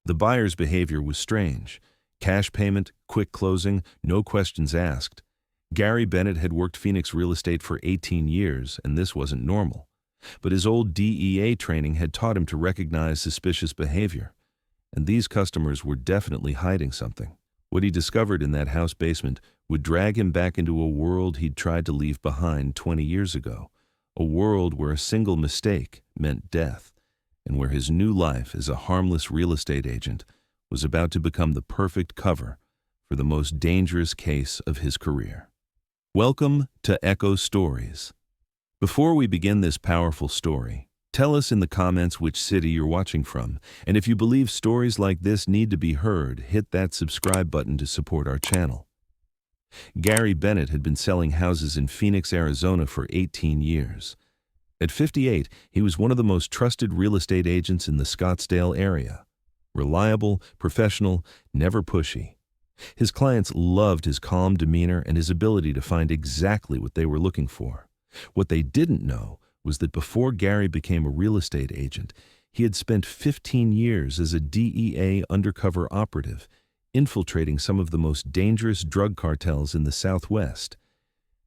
The buyer's behavior was strange. Cash payment, quick closing, no questions asked. Gary Bennett had worked Phoenix real estate for 18 years, and this wasn't normal. But his old DEA training had taught him to recognize suspicious behavior. And these customers were definitely hiding something. What he discovered in that house basement would drag him back into a world he'd tried to leave behind 20 years ago. A world where a single mistake meant death, and where his new life as a harmless real estate agent was about to become the perfect cover for the most dangerous case of his career. Welcome to Echo Stories. Before we begin this powerful story, tell us in the comments which city you're watching from, and if you believe stories like this need to be heard, hit that subscribe button to support our channel. Gary Bennett had been selling houses in Phoenix, Arizona for 18 years. At 58, he was one of the most trusted real estate agents in the Scottsdale area. Reliable, professional, never pushy. His clients loved his calm demeanor and his ability to find exactly what they were looking for. What they didn't know was that before Gary became a real estate agent, he had spent 15 years as a DEA undercover operative, infiltrating some of the most dangerous drug cartels in the Southwest.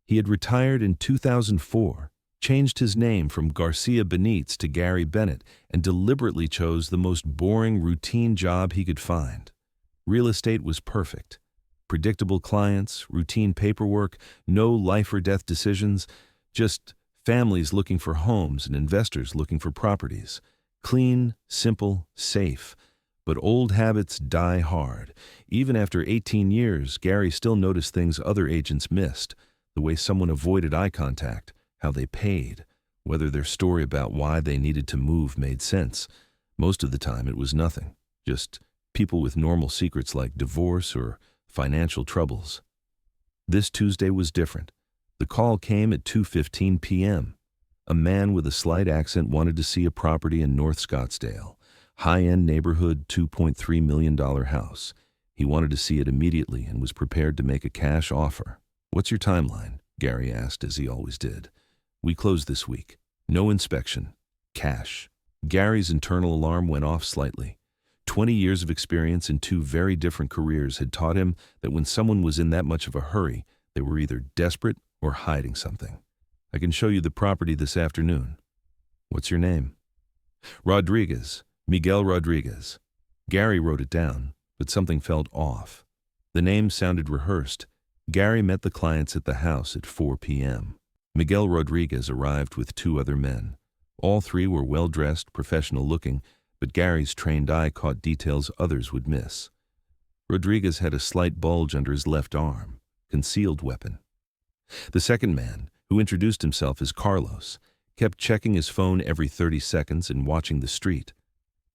He had retired in 2004, changed his name from Garcia Benitez to Gary Bennett, and deliberately chose the most boring, routine job he could find. Real estate was perfect. Predictable clients, routine paperwork, no life or death decisions, just families looking for homes and investors looking for properties. Clean, simple, safe. But old habits die hard. Even after 18 years, Gary still noticed things other agents missed. The way someone avoided eye contact, how they paid, whether their story about why they needed to move made sense. Most of the time it was nothing, just people with normal secrets like divorce or financial troubles. This Tuesday was different. The call came at 2:15 p.m. A man with a slight accent wanted to see a property in North Scottsdale. High-end neighborhood, $2.3 million house. He wanted to see it immediately and was prepared to make a cash offer. "What's your timeline?" Gary asked, as he always did. "We close this week. No inspection. Cash." Gary's internal alarm went off slightly. 20 years of experience in two very different careers had taught him that when someone was in that much of a hurry, they were either desperate or hiding something. "I can show you the property this afternoon." "What's your name?" "Rodriguez. Miguel Rodriguez." Gary wrote it down, but something felt off. The name sounded rehearsed. Gary met the clients at the house at 4 p.m. Miguel Rodriguez arrived with two other men. All three were well-dressed, professional-looking, but Gary's trained eye caught details others would miss. Rodriguez had a slight bulge under his left arm, concealed weapon. The second man, who introduced himself as Carlos, kept checking his phone every 30 seconds and watching the street.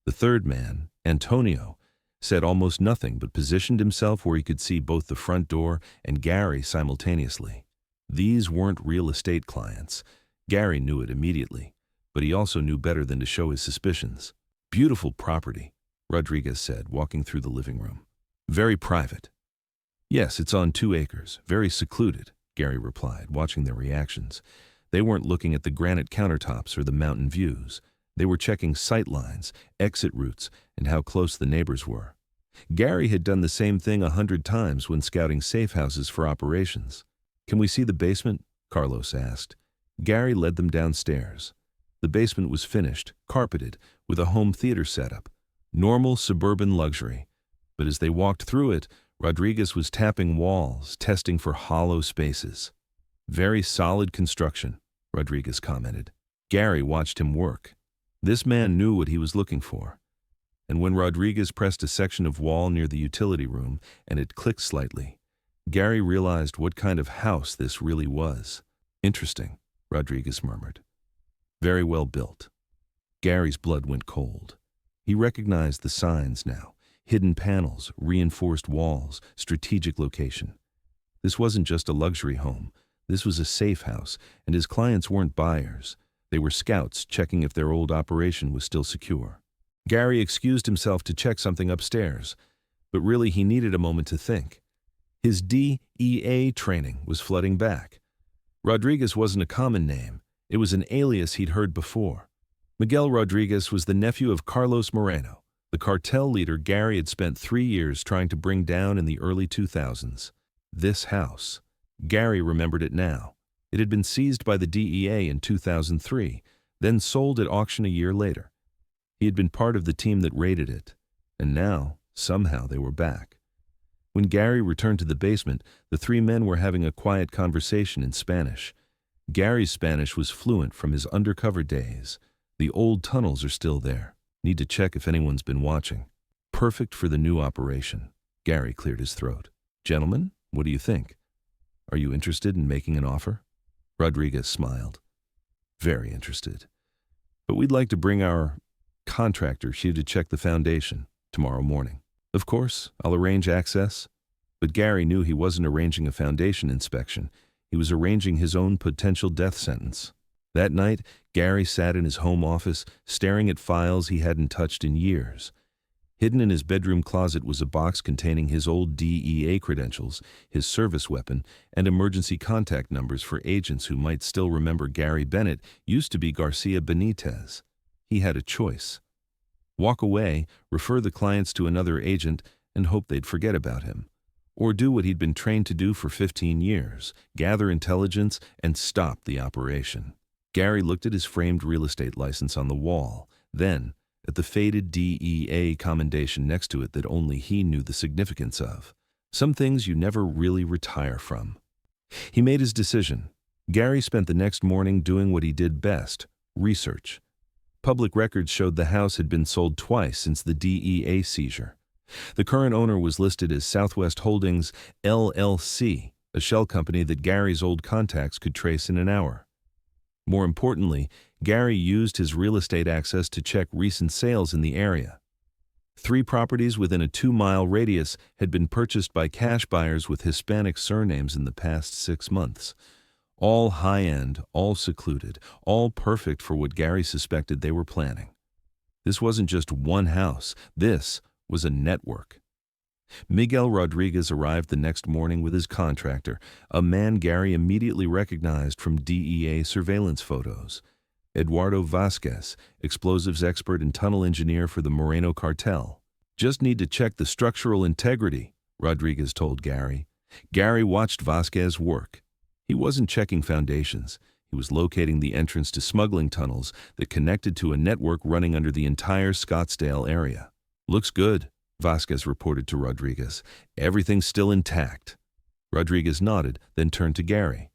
The third man, Antonio, said almost nothing but positioned himself where he could see both the front door and Gary simultaneously. These weren't real estate clients. Gary knew it immediately, but he also knew better than to show his suspicions. "Beautiful property," Rodriguez said, walking through the living room. "Very private." "Yes, it's on 2 acres, very secluded," Gary replied, watching their reactions. They weren't looking at the granite countertops or the mountain views. They were checking sight lines, exit routes, and how close the neighbors were. Gary had done the same thing 100 times when scouting safe houses for operations. "Can we see the basement?" Carlos asked. Gary led them downstairs. The basement was finished, carpeted, with a home theater setup. Normal suburban luxury. But as they walked through it, Rodriguez was tapping walls, testing for hollow spaces. "Very solid construction," Rodriguez commented. Gary watched him work. This man knew what he was looking for. And when Rodriguez pressed a section of wall near the utility room and it clicked slightly, Gary realized what kind of house this really was. "Interesting," Rodriguez murmured. "Very well built." Gary's blood went cold. He recognized the signs now. Hidden panels, reinforced walls, strategic location. This wasn't just a luxury home. This was a safe house, and his clients weren't buyers. They were scouts checking if their old operation was still secure. Gary excused himself to check something upstairs, but really he needed a moment to think. His DEA training was flooding back. Rodriguez wasn't a common name. It was an alias he'd heard before. Miguel Rodriguez was the nephew of Carlos Moreno, The cartel leader Gary had spent 3 years trying to bring down in the early 2000s. This house. Gary remembered it now. It had been seized by the DEA in 2003, then sold at auction a year later. He had been part of the team that raided it, and now, somehow, they were back. When Gary returned to the basement, the three men were having a quiet conversation in Spanish. Gary's Spanish was fluent from his undercover days. The old tunnels are still there. Need to check if anyone's been watching. Perfect for the new operation. Gary cleared his throat. Gentlemen, what do you think? Are you interested in making an offer? Rodriguez smiled. Very interested. But we'd like to bring our contractor here to check the foundation tomorrow morning. Of course, I'll arrange access. But Gary knew he wasn't arranging a foundation inspection. He was arranging his own potential death sentence. That night, Gary sat in his home office, staring at files he hadn't touched in years. Hidden in his bedroom closet was a box containing his old DEA credentials, his service weapon, and emergency contact numbers for agents who might still remember Gary Bennett used to be Garcia Benitez. He had a choice. Walk away, refer the clients to another agent, and hope they'd forget about him. Or do what he'd been trained to do for 15 years, gather intelligence, and stop the operation. Gary looked at his framed real estate license on the wall, then at the faded DEA commendation next to it that only he knew the significance of. Some things you never really retire from. He made his decision. Gary spent the next morning doing what he did best, research. Public records showed the house had been sold twice since the DEA seizure. The current owner was listed as Southwest Holdings, LLC, a shell company that Gary's old contacts could trace in an hour. More importantly, Gary used his real estate access to check recent sales in the area. 3 properties within a 2-mile radius had been purchased by cash buyers with Hispanic surnames in the past 6 months. All high-end, all secluded, all perfect for what Gary suspected they were planning. This wasn't just one house. This was a network. Miguel Rodriguez arrived the next morning with his contractor, a man Gary immediately recognized from DEA surveillance photos. Eduardo Vasquez, explosives expert and tunnel engineer for the Moreno cartel. Just need to check the structural integrity, Rodriguez told Gary. Gary watched Vasquez work. He wasn't checking foundations. He was locating the entrance to smuggling tunnels that connected to a network running under the entire Scottsdale area. Looks good, Vasquez reported to Rodriguez. Everything's still intact. Rodriguez nodded, then turned to Gary.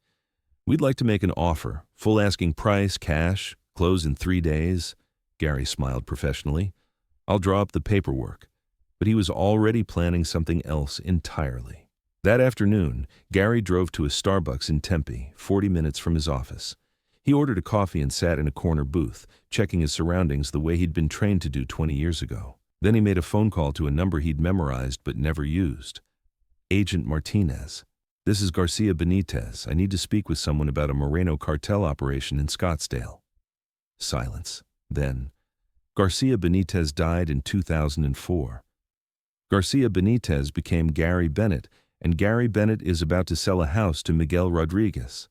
We'd like to make an offer. Full asking price, cash, close in 3 days. Gary smiled professionally. I'll draw up the paperwork. But he was already planning something else entirely. That afternoon, Gary drove to a Starbucks in Tempe, 40 minutes from his office. He ordered a coffee and sat in a corner booth, checking his surroundings the way he'd been trained to do 20 years ago. Then he made a phone call to a number he'd memorized but never used. Agent Martinez. This is Garcia Benitez. I need to speak with someone about a Moreno cartel operation in Scottsdale. Silence. Then, Garcia Benitez died in 2004. Garcia Benitez became Gary Bennett, and Gary Bennett is about to sell a house to Miguel Rodriguez.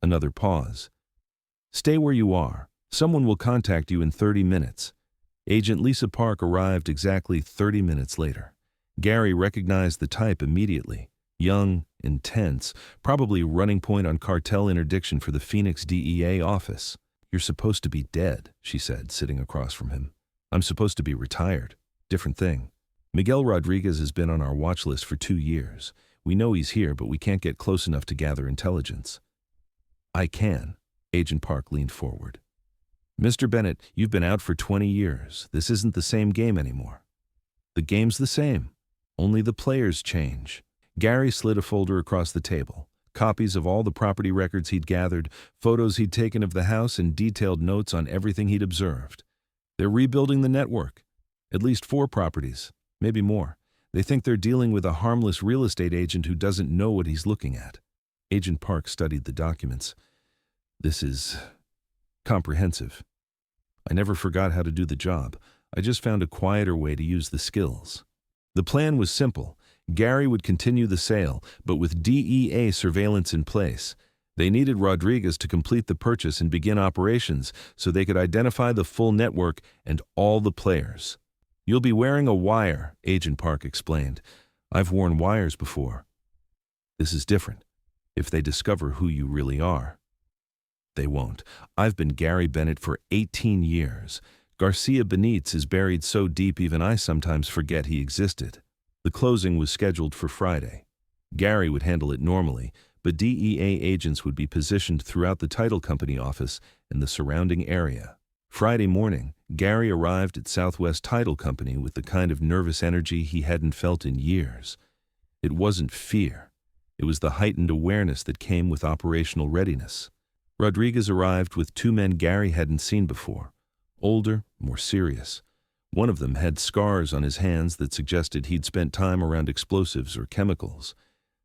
Another pause. Stay where you are. Someone will contact you in 30 minutes. Agent Lisa Park arrived exactly 30 minutes later. Gary recognized the type immediately. Young, intense, probably running point on cartel interdiction for the Phoenix DEA office. You're supposed to be dead, she said, sitting across from him. I'm supposed to be retired. Different thing. Miguel Rodriguez has been on our watch list for 2 years. We know he's here, but we can't get close enough to gather intelligence. I can. Agent Park leaned forward. Mr. Bennett, you've been out for 20 years. This isn't the same game anymore. The game's the same. Only the players change. Gary slid a folder across the table. Copies of all the property records he'd gathered, photos he'd taken of the house, and detailed notes on everything he'd observed. They're rebuilding the network. At least 4 properties. Maybe more. They think they're dealing with a harmless real estate agent who doesn't know what he's looking at. Agent Park studied the documents. This is comprehensive. I never forgot how to do the job. I just found a quieter way to use the skills. The plan was simple. Gary would continue the sale, but with DEA surveillance in place. They needed Rodriguez to complete the purchase and begin operations so they could identify the full network and all the players. You'll be wearing a wire, Agent Park explained. I've worn wires before. This is different. If they discover who you really are. They won't. I've been Gary Bennett for 18 years. Garcia Benitez is buried so deep even I sometimes forget he existed. The closing was scheduled for Friday. Gary would handle it normally, but DEA agents would be positioned throughout the title company office and the surrounding area. Friday morning, Gary arrived at Southwest Title Company with the kind of nervous energy he hadn't felt in years. It wasn't fear. It was the heightened awareness that came with operational readiness. Rodriguez arrived with two men Gary hadn't seen before. Older, more serious. One of them had scars on his hands that suggested he'd spent time around explosives or chemicals.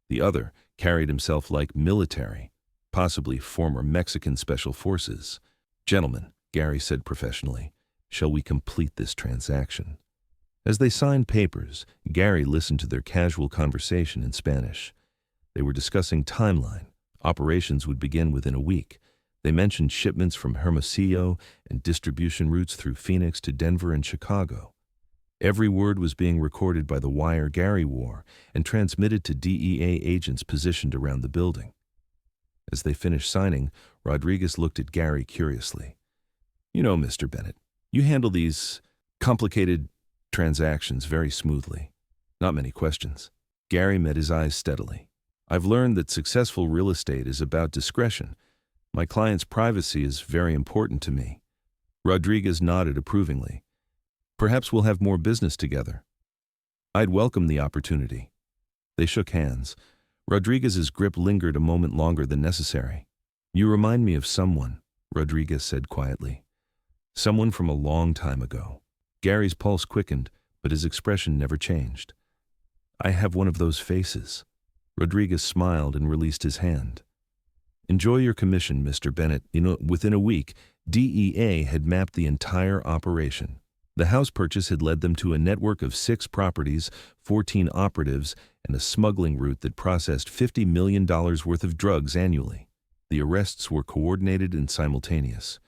The other carried himself like military, possibly former Mexican special forces. "Gentlemen," Gary said professionally, "shall we complete this transaction?" As they signed papers, Gary listened to their casual conversation in Spanish. They were discussing timeline. Operations would begin within a week. They mentioned shipments from Hermosillo and distribution routes through Phoenix to Denver and Chicago. Every word was being recorded by the wire Gary wore and transmitted to DEA agents positioned around the building. As they finished signing, Rodriguez looked at Gary curiously. "You know, Mr. Bennett, you handle these complicated transactions very smoothly. Not many questions." Gary met his eyes steadily. "I've learned that successful real estate is about discretion. My client's privacy is very important to me." Rodriguez nodded approvingly. "Perhaps we'll have more business together." "I'd welcome the opportunity." They shook hands. Rodriguez's grip lingered a moment longer than necessary. "You remind me of someone," Rodriguez said quietly. "Someone from a long time ago." Gary's pulse quickened, but his expression never changed. "I have one of those faces." Rodriguez smiled and released his hand. "Enjoy your commission, Mr. Bennett." Within a week, DEA had mapped the entire operation. The house purchase had led them to a network of 6 properties, 14 operatives, and a smuggling route that processed $50 million worth of drugs annually. The arrests were coordinated and simultaneous.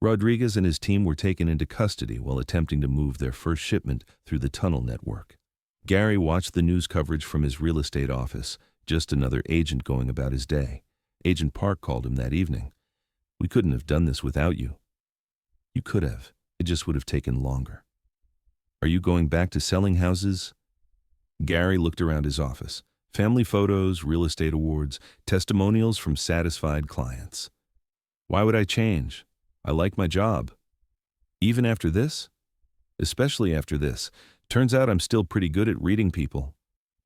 Rodriguez and his team were taken into custody while attempting to move their first shipment through the tunnel network. Gary watched the news coverage from his real estate office, just another agent going about his day. Agent Park called him that evening. "We couldn't have done this without you." "You could have. It just would have taken longer." "Are you going back to selling houses?" Gary looked around his office. Family photos, real estate awards, testimonials from satisfied clients. "Why would I change? I like my job." "Even after this?" "Especially after this. Turns out I'm still pretty good at reading people."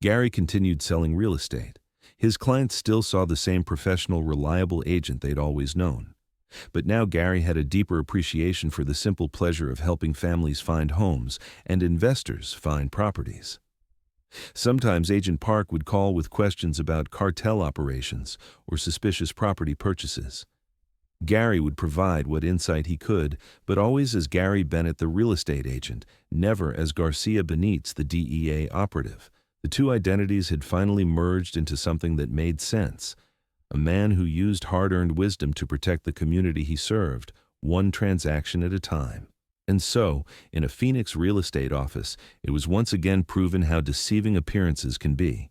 Gary continued selling real estate. His clients still saw the same professional, reliable agent they'd always known. But now Gary had a deeper appreciation for the simple pleasure of helping families find homes and investors find properties. Sometimes Agent Park would call with questions about cartel operations or suspicious property purchases. Gary would provide what insight he could, but always as Gary Bennett, the real estate agent, never as Garcia Benitez, the DEA operative. The two identities had finally merged into something that made sense. A man who used hard-earned wisdom to protect the community he served, one transaction at a time. And so, in a Phoenix real estate office, it was once again proven how deceiving appearances can be.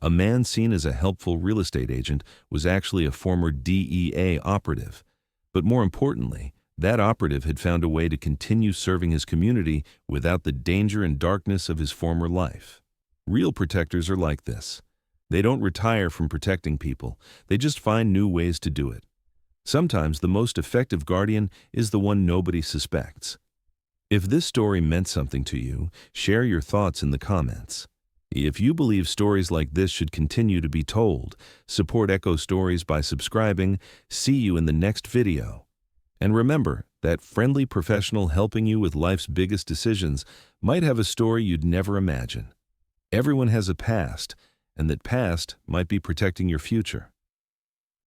A man seen as a helpful real estate agent was actually a former DEA operative. But more importantly, that operative had found a way to continue serving his community without the danger and darkness of his former life. Real protectors are like this. They don't retire from protecting people. They just find new ways to do it. Sometimes the most effective guardian is the one nobody suspects. If this story meant something to you, share your thoughts in the comments. If you believe stories like this should continue to be told, support Echo Stories by subscribing. See you in the next video. And remember, that friendly professional helping you with life's biggest decisions might have a story you'd never imagine. Everyone has a past, and that past might be protecting your future.